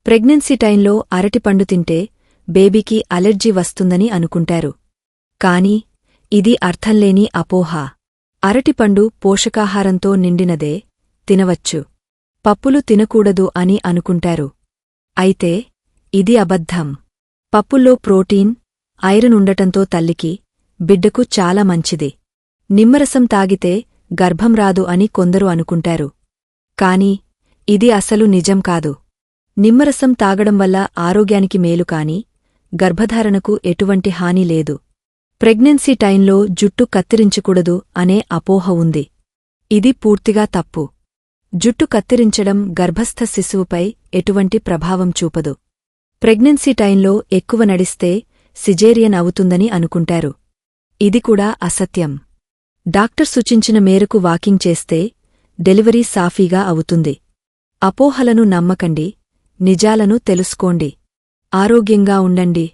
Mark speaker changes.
Speaker 1: Pregnancy టైంలో అరటిపండు తింటే బేబీకి అలెర్జీ వస్తుందని అనుకుంటారు. కాని ఇది అర్థంలేని అపోహ. అరటిపండు పోషకాహారంతో నిండినదే, తినవచ్చు. పప్పులు తినకూడదు అని అనుకుంటారు. అయితే ఇది అబద్ధం. పప్పుల్లో ప్రోటీన్, ఐరన్ ఉండటంతో తల్లికి, బిడ్డకు చాలా మంచిది. నిమ్మరసం తాగితే గర్భం రాదు అని కొందరు అనుకుంటారు. కాని ఇది అసలు నిజం కాదు. నిమ్మరసం తాగడం వల్ల ఆరోగ్యానికి మేలు కాని గర్భధారణకు ఎటువంటి హాని లేదు. ప్రెగ్నెన్సీ టైంలో జుట్టు కత్తిరించకూడదు అనే అపోహ ఉంది. ఇది పూర్తిగా తప్పు. జుట్టు కత్తిరించడం గర్భస్థ శిశువుపై ఎటువంటి ప్రభావం చూపదు. ప్రెగ్నెన్సీ టైంలో ఎక్కువ నడిస్తే సిజేరియన్ అవుతుందని అనుకుంటారు. ఇది కూడా అసత్యం. డాక్టర్ సూచించిన మేరకు వాకింగ్ చేస్తే డెలివరీ సాఫీగా అవుతుంది. అపోహలను నమ్మకండి, నిజాలను తెలుసుకోండి. ఆరోగ్యంగా ఉండండి.